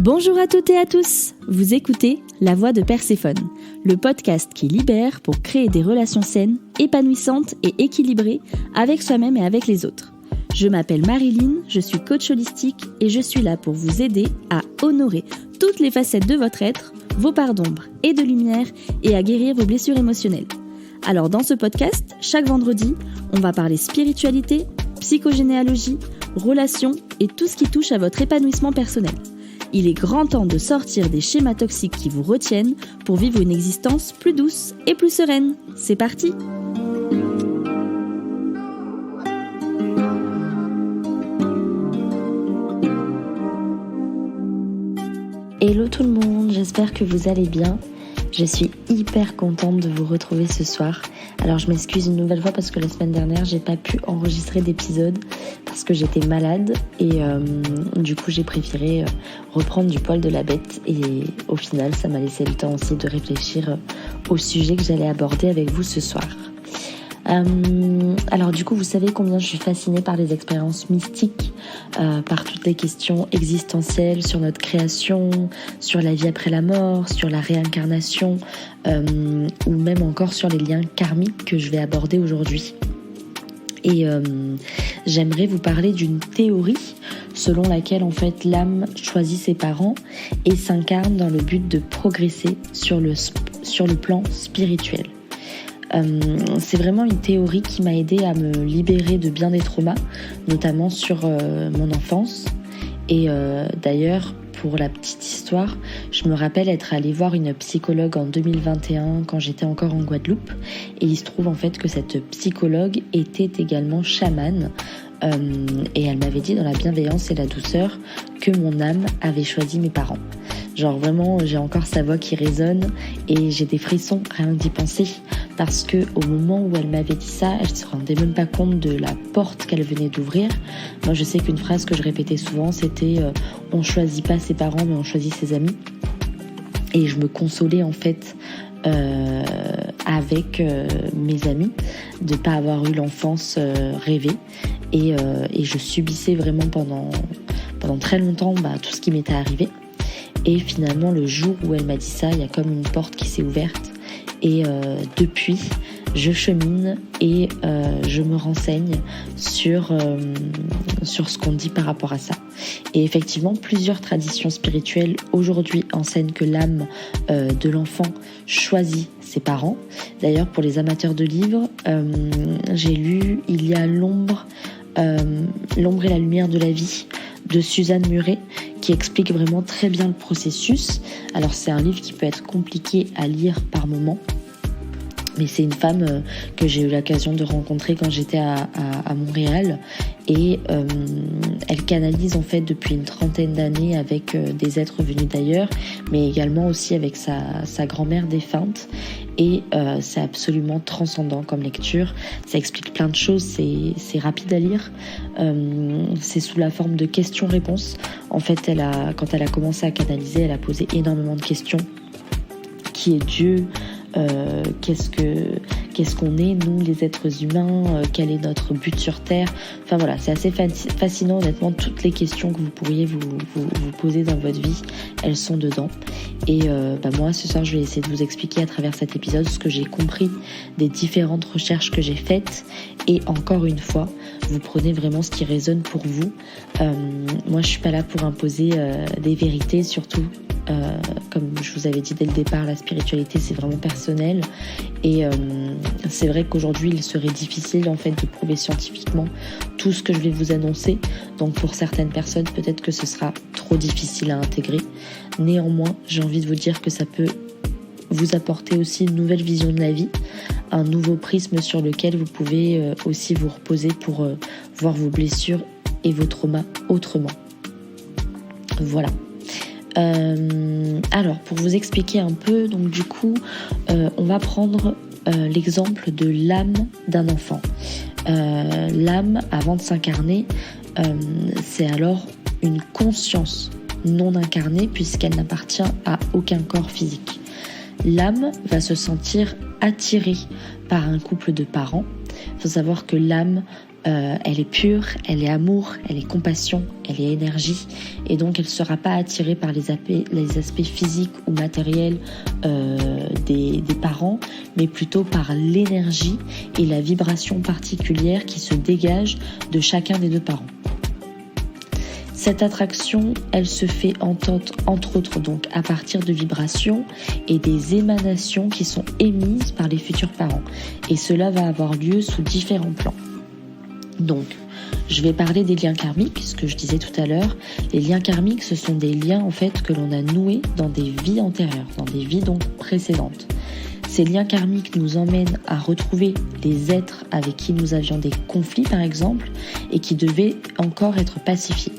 Bonjour à toutes et à tous, vous écoutez La Voix de Perséphone, le podcast qui libère pour créer des relations saines, épanouissantes et équilibrées avec soi-même et avec les autres. Je m'appelle Marilyn, je suis coach holistique et je suis là pour vous aider à honorer toutes les facettes de votre être, vos parts d'ombre et de lumière et à guérir vos blessures émotionnelles. Alors dans ce podcast, chaque vendredi, on va parler spiritualité, psychogénéalogie, relations et tout ce qui touche à votre épanouissement personnel. Il est grand temps de sortir des schémas toxiques qui vous retiennent pour vivre une existence plus douce et plus sereine. C'est parti! Hello tout le monde, j'espère que vous allez bien. Je suis hyper contente de vous retrouver ce soir. Alors je m'excuse une nouvelle fois parce que la semaine dernière j'ai pas pu enregistrer d'épisode parce que j'étais malade et du coup j'ai préféré reprendre du poil de la bête et au final ça m'a laissé le temps aussi de réfléchir au sujet que j'allais aborder avec vous ce soir. Alors du coup vous savez combien je suis fascinée par les expériences mystiques, par toutes les questions existentielles sur notre création, sur la vie après la mort, sur la réincarnation ou même encore sur les liens karmiques que je vais aborder aujourd'hui. Et j'aimerais vous parler d'une théorie selon laquelle en fait l'âme choisit ses parents et s'incarne dans le but de progresser sur le plan spirituel. C'est vraiment une théorie qui m'a aidée à me libérer de bien des traumas, notamment sur mon enfance. Et d'ailleurs, pour la petite histoire, je me rappelle être allée voir une psychologue en 2021 quand j'étais encore en Guadeloupe. Et il se trouve en fait que cette psychologue était également chamane. Et elle m'avait dit dans la bienveillance et la douceur que mon âme avait choisi mes parents. Genre vraiment, j'ai encore sa voix qui résonne et j'ai des frissons rien que d'y penser. Parce que au moment où elle m'avait dit ça, elle se rendait même pas compte de la porte qu'elle venait d'ouvrir. Moi, je sais qu'une phrase que je répétais souvent, c'était on choisit pas ses parents, mais on choisit ses amis. Et je me consolais en fait avec mes amis de pas avoir eu l'enfance rêvée. Et je subissais vraiment pendant très longtemps tout ce qui m'était arrivé. Et finalement, le jour où elle m'a dit ça, il y a comme une porte qui s'est ouverte. Et depuis, je chemine et je me renseigne sur ce qu'on dit par rapport à ça. Et effectivement, plusieurs traditions spirituelles aujourd'hui enseignent que l'âme de l'enfant choisit ses parents. D'ailleurs, pour les amateurs de livres, j'ai lu « Il y a l'ombre et la lumière de la vie » de Suzanne Muret, qui explique vraiment très bien le processus. Alors c'est un livre qui peut être compliqué à lire par moments, mais c'est une femme que j'ai eu l'occasion de rencontrer quand j'étais à Montréal et elle canalise en fait depuis une trentaine d'années avec des êtres venus d'ailleurs, mais également aussi avec sa grand-mère défunte. Et c'est absolument transcendant comme lecture. Ça explique plein de choses, c'est rapide à lire. C'est sous la forme de questions-réponses. En fait, quand elle a commencé à canaliser, elle a posé énormément de questions. Qui est Dieu ? Qu'est-ce qu'on est, nous, les êtres humains, quel est notre but sur Terre. Enfin voilà, c'est assez fascinant, honnêtement, toutes les questions que vous pourriez vous poser dans votre vie, elles sont dedans. Et moi, ce soir, je vais essayer de vous expliquer à travers cet épisode ce que j'ai compris des différentes recherches que j'ai faites. Et encore une fois, vous prenez vraiment ce qui résonne pour vous. Moi, je suis pas là pour imposer des vérités, surtout. Comme je vous avais dit dès le départ, la spiritualité c'est vraiment personnel et c'est vrai qu'aujourd'hui il serait difficile en fait de prouver scientifiquement tout ce que je vais vous annoncer, donc pour certaines personnes peut-être que ce sera trop difficile à intégrer. Néanmoins, j'ai envie de vous dire que ça peut vous apporter aussi une nouvelle vision de la vie, un nouveau prisme sur lequel vous pouvez aussi vous reposer pour voir vos blessures et vos traumas autrement. Voilà. Alors, pour vous expliquer un peu, donc du coup, on va prendre l'exemple de l'âme d'un enfant. L'âme, avant de s'incarner, c'est alors une conscience non incarnée puisqu'elle n'appartient à aucun corps physique. L'âme va se sentir attirée par un couple de parents. Il faut savoir que l'âme elle est pure, elle est amour, elle est compassion, elle est énergie, et donc elle ne sera pas attirée par les aspects physiques ou matériels des parents, mais plutôt par l'énergie et la vibration particulière qui se dégage de chacun des deux parents. Cette attraction, elle se fait entre autres donc à partir de vibrations et des émanations qui sont émises par les futurs parents. Et cela va avoir lieu sous différents plans. Donc, je vais parler des liens karmiques, ce que je disais tout à l'heure. Les liens karmiques, ce sont des liens en fait que l'on a noués dans des vies antérieures, dans des vies donc précédentes. Ces liens karmiques nous emmènent à retrouver des êtres avec qui nous avions des conflits par exemple et qui devaient encore être pacifiés.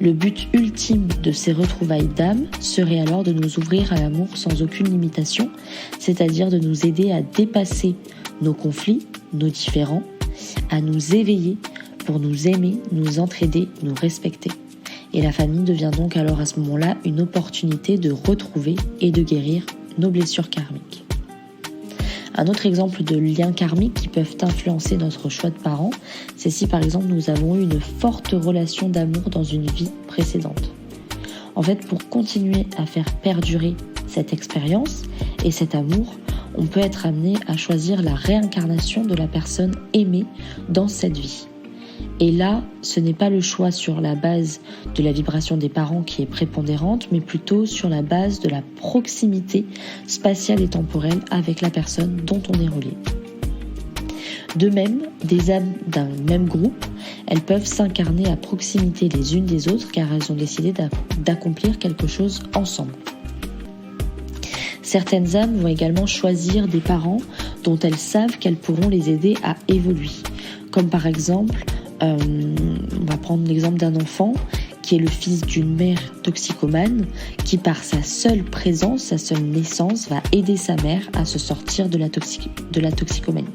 Le but ultime de ces retrouvailles d'âme serait alors de nous ouvrir à l'amour sans aucune limitation, c'est-à-dire de nous aider à dépasser nos conflits, nos différends, à nous éveiller pour nous aimer, nous entraider, nous respecter. Et la famille devient donc alors à ce moment-là une opportunité de retrouver et de guérir nos blessures karmiques. Un autre exemple de liens karmiques qui peuvent influencer notre choix de parents, c'est si par exemple nous avons eu une forte relation d'amour dans une vie précédente. En fait, pour continuer à faire perdurer cette expérience et cet amour, on peut être amené à choisir la réincarnation de la personne aimée dans cette vie. Et là, ce n'est pas le choix sur la base de la vibration des parents qui est prépondérante, mais plutôt sur la base de la proximité spatiale et temporelle avec la personne dont on est relié. De même, des âmes d'un même groupe, elles peuvent s'incarner à proximité les unes des autres car elles ont décidé d'accomplir quelque chose ensemble. Certaines âmes vont également choisir des parents dont elles savent qu'elles pourront les aider à évoluer. Comme par exemple, on va prendre l'exemple d'un enfant qui est le fils d'une mère toxicomane qui par sa seule présence, sa seule naissance va aider sa mère à se sortir de la toxicomanie.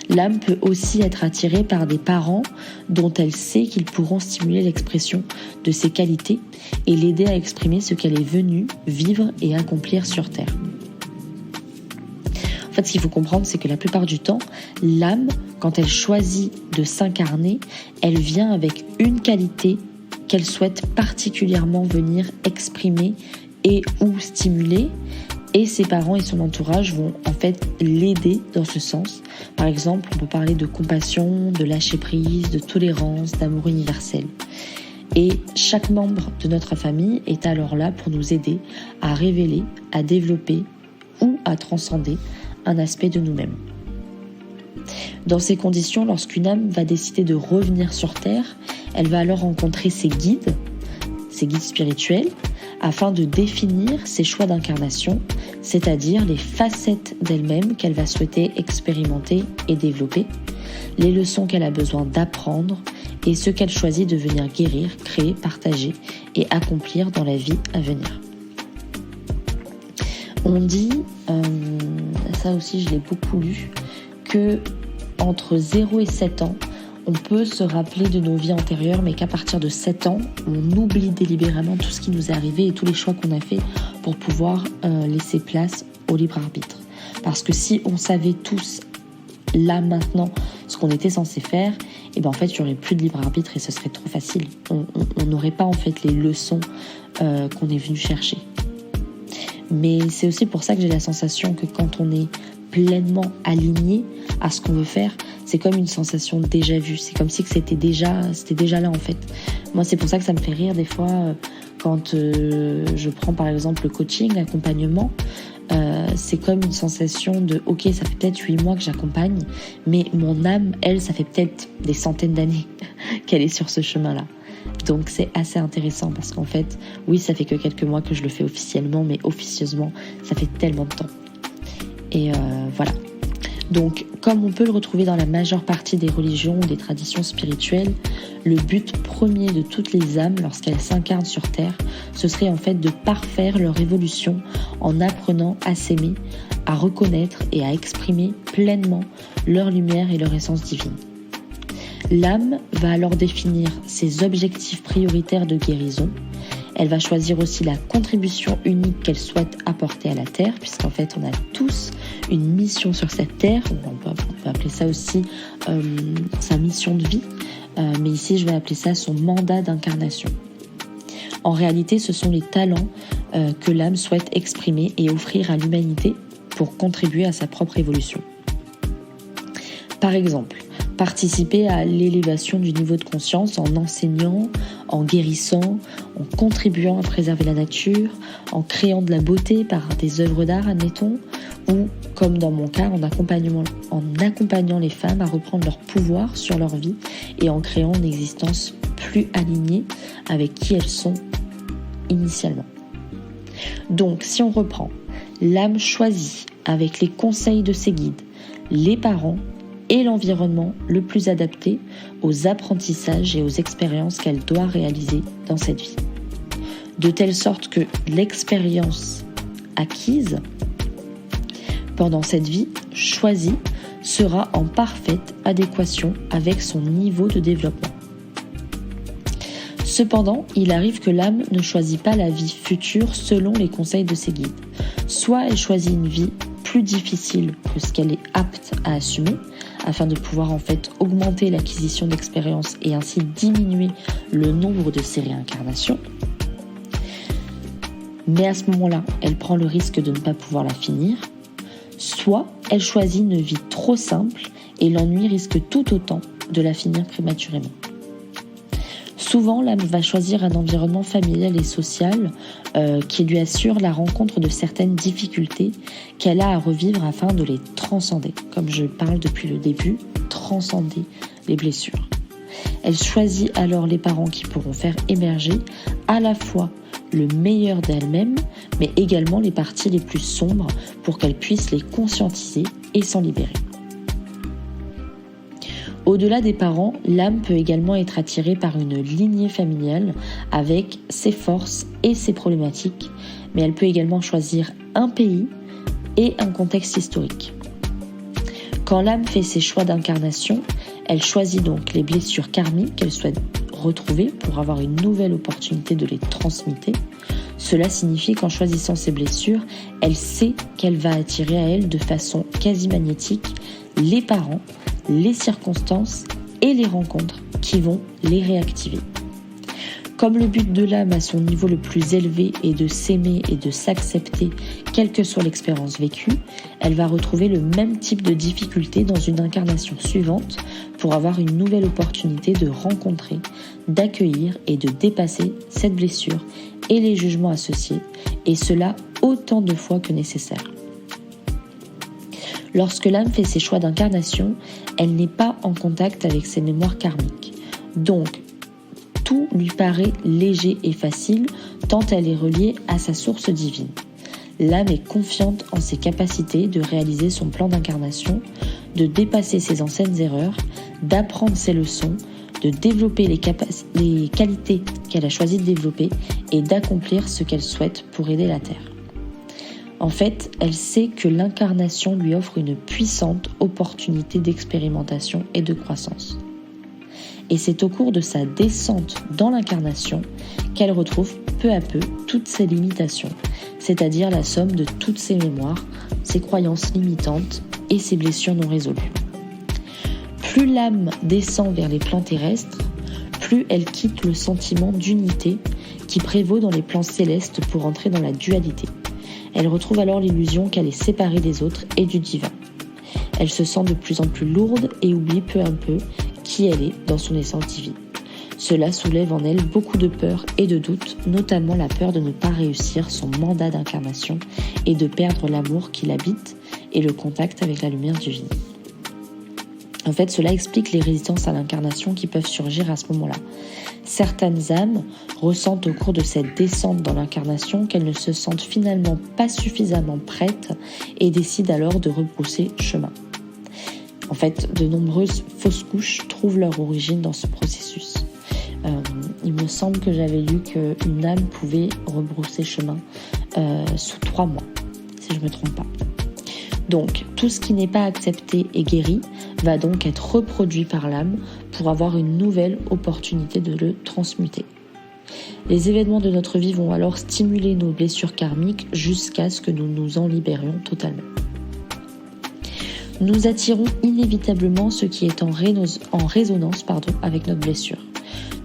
L'âme peut aussi être attirée par des parents dont elle sait qu'ils pourront stimuler l'expression de ses qualités et l'aider à exprimer ce qu'elle est venue vivre et accomplir sur Terre. En fait, ce qu'il faut comprendre, c'est que la plupart du temps, l'âme, quand elle choisit de s'incarner, elle vient avec une qualité qu'elle souhaite particulièrement venir exprimer et ou stimuler. Et ses parents et son entourage vont en fait l'aider dans ce sens. Par exemple, on peut parler de compassion, de lâcher prise, de tolérance, d'amour universel. Et chaque membre de notre famille est alors là pour nous aider à révéler, à développer ou à transcender un aspect de nous-mêmes. Dans ces conditions, lorsqu'une âme va décider de revenir sur Terre, elle va alors rencontrer ses guides spirituels, afin de définir ses choix d'incarnation, c'est-à-dire les facettes d'elle-même qu'elle va souhaiter expérimenter et développer, les leçons qu'elle a besoin d'apprendre et ce qu'elle choisit de venir guérir, créer, partager et accomplir dans la vie à venir. On dit, ça aussi je l'ai beaucoup lu, que entre 0 et 7 ans, on peut se rappeler de nos vies antérieures, mais qu'à partir de 7 ans, on oublie délibérément tout ce qui nous est arrivé et tous les choix qu'on a fait pour pouvoir laisser place au libre arbitre. Parce que si on savait tous, là, maintenant, ce qu'on était censé faire, et ben en fait, il n'y aurait plus de libre arbitre et ce serait trop facile. On n'aurait pas en fait les leçons qu'on est venu chercher. Mais c'est aussi pour ça que j'ai la sensation que quand on est pleinement aligné à ce qu'on veut faire, c'est comme une sensation déjà vue. C'est comme si que c'était déjà là en fait. Moi, c'est pour ça que ça me fait rire des fois quand je prends par exemple le coaching, l'accompagnement. C'est comme une sensation de ok, ça fait peut-être 8 mois que j'accompagne, mais mon âme, elle, ça fait peut-être des centaines d'années qu'elle est sur ce chemin-là. Donc c'est assez intéressant parce qu'en fait, oui, ça fait que quelques mois que je le fais officiellement, mais officieusement, ça fait tellement de temps. Et voilà. Donc, comme on peut le retrouver dans la majeure partie des religions ou des traditions spirituelles, le but premier de toutes les âmes lorsqu'elles s'incarnent sur Terre, ce serait en fait de parfaire leur évolution en apprenant à s'aimer, à reconnaître et à exprimer pleinement leur lumière et leur essence divine. L'âme va alors définir ses objectifs prioritaires de guérison. Elle va choisir aussi la contribution unique qu'elle souhaite apporter à la Terre, puisqu'en fait on a tous une mission sur cette Terre. On peut appeler ça aussi sa mission de vie, mais ici je vais appeler ça son mandat d'incarnation. En réalité, ce sont les talents que l'âme souhaite exprimer et offrir à l'humanité pour contribuer à sa propre évolution. Par exemple, participer à l'élévation du niveau de conscience en enseignant, en guérissant, en contribuant à préserver la nature, en créant de la beauté par des œuvres d'art, admettons, ou, comme dans mon cas, en accompagnant les femmes à reprendre leur pouvoir sur leur vie et en créant une existence plus alignée avec qui elles sont initialement. Donc, si on reprend, l'âme choisit, avec les conseils de ses guides, les parents et l'environnement le plus adapté aux apprentissages et aux expériences qu'elle doit réaliser dans cette vie. De telle sorte que l'expérience acquise pendant cette vie choisie sera en parfaite adéquation avec son niveau de développement. Cependant, il arrive que l'âme ne choisit pas la vie future selon les conseils de ses guides. Soit elle choisit une vie plus difficile que ce qu'elle est apte à assumer, afin de pouvoir en fait augmenter l'acquisition d'expérience et ainsi diminuer le nombre de ses réincarnations. Mais à ce moment-là, elle prend le risque de ne pas pouvoir la finir. Soit elle choisit une vie trop simple et l'ennui risque tout autant de la finir prématurément. Souvent, l'âme va choisir un environnement familial et social qui lui assure la rencontre de certaines difficultés qu'elle a à revivre afin de les transcender. Comme je parle depuis le début, transcender les blessures. Elle choisit alors les parents qui pourront faire émerger à la fois le meilleur d'elle-même, mais également les parties les plus sombres pour qu'elle puisse les conscientiser et s'en libérer. Au-delà des parents, l'âme peut également être attirée par une lignée familiale avec ses forces et ses problématiques, mais elle peut également choisir un pays et un contexte historique. Quand l'âme fait ses choix d'incarnation, elle choisit donc les blessures karmiques qu'elle souhaite retrouver pour avoir une nouvelle opportunité de les transmuter. Cela signifie qu'en choisissant ces blessures, elle sait qu'elle va attirer à elle de façon quasi magnétique les parents, les circonstances et les rencontres qui vont les réactiver. Comme le but de l'âme à son niveau le plus élevé est de s'aimer et de s'accepter, quelle que soit l'expérience vécue, elle va retrouver le même type de difficulté dans une incarnation suivante pour avoir une nouvelle opportunité de rencontrer, d'accueillir et de dépasser cette blessure et les jugements associés, et cela autant de fois que nécessaire. Lorsque l'âme fait ses choix d'incarnation, elle n'est pas en contact avec ses mémoires karmiques. Donc, tout lui paraît léger et facile tant elle est reliée à sa source divine. L'âme est confiante en ses capacités de réaliser son plan d'incarnation, de dépasser ses anciennes erreurs, d'apprendre ses leçons, de développer les qualités qu'elle a choisi de développer et d'accomplir ce qu'elle souhaite pour aider la Terre. En fait, elle sait que l'incarnation lui offre une puissante opportunité d'expérimentation et de croissance. Et c'est au cours de sa descente dans l'incarnation qu'elle retrouve peu à peu toutes ses limitations, c'est-à-dire la somme de toutes ses mémoires, ses croyances limitantes et ses blessures non résolues. Plus l'âme descend vers les plans terrestres, plus elle quitte le sentiment d'unité qui prévaut dans les plans célestes pour entrer dans la dualité. Elle retrouve alors l'illusion qu'elle est séparée des autres et du divin. Elle se sent de plus en plus lourde et oublie peu à peu qui elle est dans son essence divine. Cela soulève en elle beaucoup de peur et de doute, notamment la peur de ne pas réussir son mandat d'incarnation et de perdre l'amour qui l'habite et le contact avec la lumière divine. En fait, cela explique les résistances à l'incarnation qui peuvent surgir à ce moment-là. Certaines âmes ressentent au cours de cette descente dans l'incarnation qu'elles ne se sentent finalement pas suffisamment prêtes et décident alors de rebrousser chemin. En fait, de nombreuses fausses couches trouvent leur origine dans ce processus. Il me semble que j'avais lu qu'une âme pouvait rebrousser chemin sous 3 mois, si je ne me trompe pas. Donc, tout ce qui n'est pas accepté et guéri va donc être reproduit par l'âme pour avoir une nouvelle opportunité de le transmuter. Les événements de notre vie vont alors stimuler nos blessures karmiques jusqu'à ce que nous nous en libérions totalement. Nous attirons inévitablement ce qui est en résonance avec notre blessure.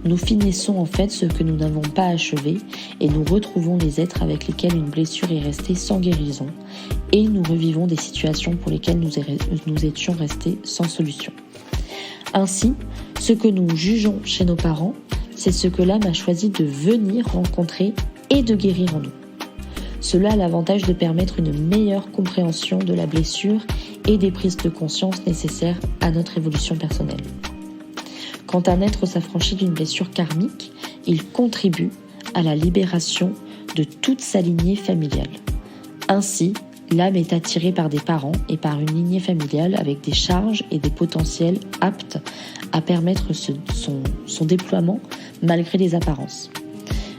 Nous finissons en fait ce que nous n'avons pas achevé et nous retrouvons les êtres avec lesquels une blessure est restée sans guérison et nous revivons des situations pour lesquelles nous étions restés sans solution. Ainsi, ce que nous jugeons chez nos parents, c'est ce que l'âme a choisi de venir rencontrer et de guérir en nous. Cela a l'avantage de permettre une meilleure compréhension de la blessure et des prises de conscience nécessaires à notre évolution personnelle. Quand un être s'affranchit d'une blessure karmique, il contribue à la libération de toute sa lignée familiale. Ainsi, l'âme est attirée par des parents et par une lignée familiale avec des charges et des potentiels aptes à permettre son déploiement malgré les apparences.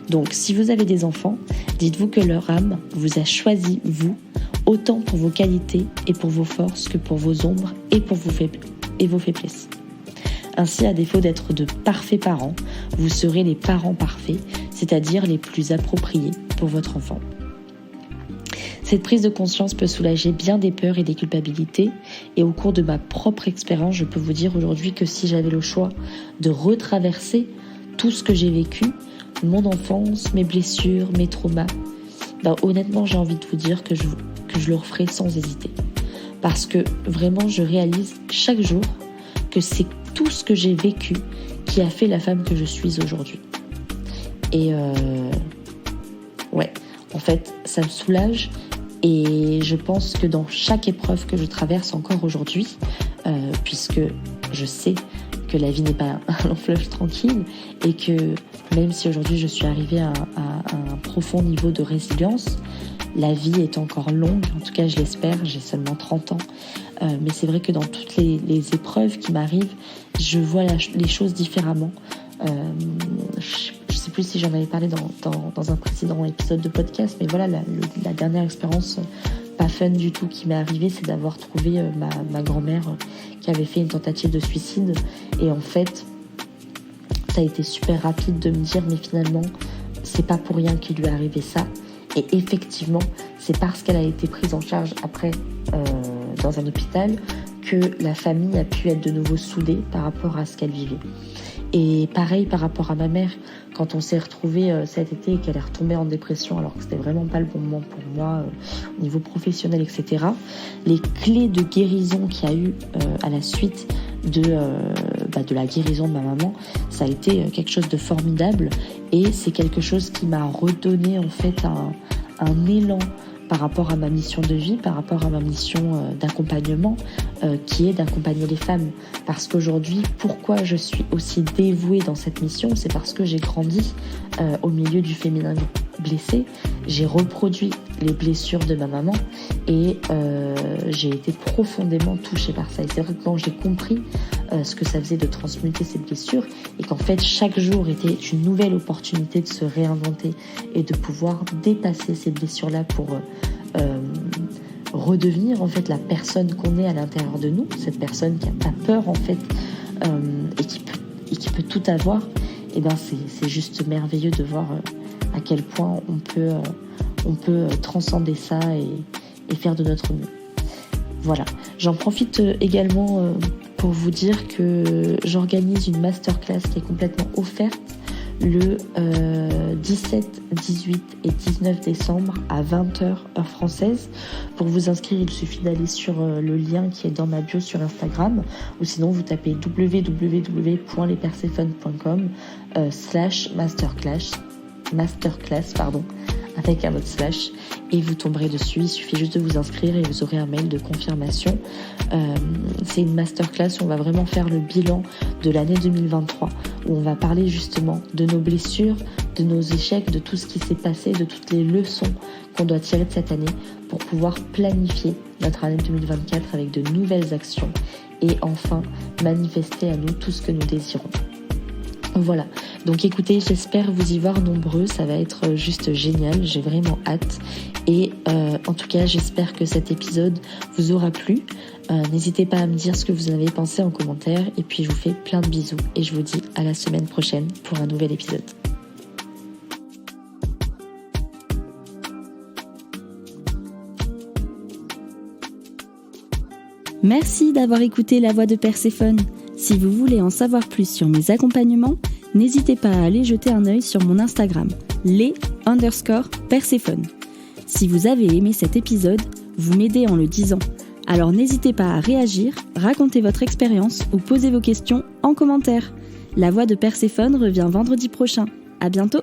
Donc, si vous avez des enfants, dites-vous que leur âme vous a choisi, vous, autant pour vos qualités et pour vos forces que pour vos ombres et pour vos faiblesses. Ainsi, à défaut d'être de parfaits parents, vous serez les parents parfaits, c'est-à-dire les plus appropriés pour votre enfant. Cette prise de conscience peut soulager bien des peurs et des culpabilités, et au cours de ma propre expérience, je peux vous dire aujourd'hui que si j'avais le choix de retraverser tout ce que j'ai vécu, mon enfance, mes blessures, mes traumas, honnêtement, j'ai envie de vous dire que je le referai sans hésiter. Parce que vraiment, je réalise chaque jour que c'est tout ce que j'ai vécu qui a fait la femme que je suis aujourd'hui. Et en fait, ça me soulage et je pense que dans chaque épreuve que je traverse encore aujourd'hui, puisque je sais que la vie n'est pas un long fleuve tranquille et que même si aujourd'hui je suis arrivée à un profond niveau de résilience, la vie est encore longue, en tout cas je l'espère, j'ai seulement 30 ans, mais c'est vrai que dans toutes les épreuves qui m'arrivent, je vois les choses différemment. Je ne sais plus si j'en avais parlé dans un précédent épisode de podcast, mais voilà, la dernière expérience pas fun du tout qui m'est arrivée, c'est d'avoir trouvé ma grand-mère qui avait fait une tentative de suicide. Et en fait, ça a été super rapide de me dire, mais finalement, c'est pas pour rien qu'il lui est arrivé ça. Et effectivement, c'est parce qu'elle a été prise en charge après dans un hôpital que la famille a pu être de nouveau soudée par rapport à ce qu'elle vivait. Et pareil par rapport à ma mère, quand on s'est retrouvés cet été et qu'elle est retombée en dépression alors que c'était vraiment pas le bon moment pour moi au niveau professionnel, etc. Les clés de guérison qu'il y a eu à la suite de la guérison de ma maman, ça a été quelque chose de formidable et c'est quelque chose qui m'a redonné en fait un élan par rapport à ma mission de vie, par rapport à ma mission d'accompagnement, qui est d'accompagner les femmes. Parce qu'aujourd'hui, pourquoi je suis aussi dévouée dans cette mission, c'est parce que j'ai grandi au milieu du féminin blessé, j'ai reproduit les blessures de ma maman et j'ai été profondément touchée par ça. Et c'est vrai que quand j'ai compris ce que ça faisait de transmuter ces blessures et qu'en fait chaque jour était une nouvelle opportunité de se réinventer et de pouvoir dépasser ces blessures-là pour redevenir en fait la personne qu'on est à l'intérieur de nous, cette personne qui n'a pas peur en fait et qui peut tout avoir, et ben c'est juste merveilleux de voir à quel point on peut transcender ça et faire de notre mieux. Voilà, j'en profite également pour vous dire que j'organise une masterclass qui est complètement offerte le 17, 18 et 19 décembre à 20h heure française. Pour vous inscrire, il suffit d'aller sur le lien qui est dans ma bio sur Instagram ou sinon vous tapez www.lespersephone.com /masterclass avec un autre slash et vous tomberez dessus. Il suffit juste de vous inscrire et vous aurez un mail de confirmation. C'est une masterclass où on va vraiment faire le bilan de l'année 2023, où on va parler justement de nos blessures, de nos échecs, de tout ce qui s'est passé, de toutes les leçons qu'on doit tirer de cette année pour pouvoir planifier notre année 2024 avec de nouvelles actions et enfin manifester à nous tout ce que nous désirons. Voilà, donc écoutez, j'espère vous y voir nombreux, ça va être juste génial, j'ai vraiment hâte et en tout cas j'espère que cet épisode vous aura plu. N'hésitez pas à me dire ce que vous en avez pensé en commentaire et puis je vous fais plein de bisous et je vous dis à la semaine prochaine pour un nouvel épisode. Merci d'avoir écouté La Voix de Perséphone. Si vous voulez en savoir plus sur mes accompagnements, n'hésitez pas à aller jeter un œil sur mon Instagram, les_Perséphone. Si vous avez aimé cet épisode, vous m'aidez en le disant. Alors n'hésitez pas à réagir, raconter votre expérience ou poser vos questions en commentaire. La Voix de Perséphone revient vendredi prochain. À bientôt!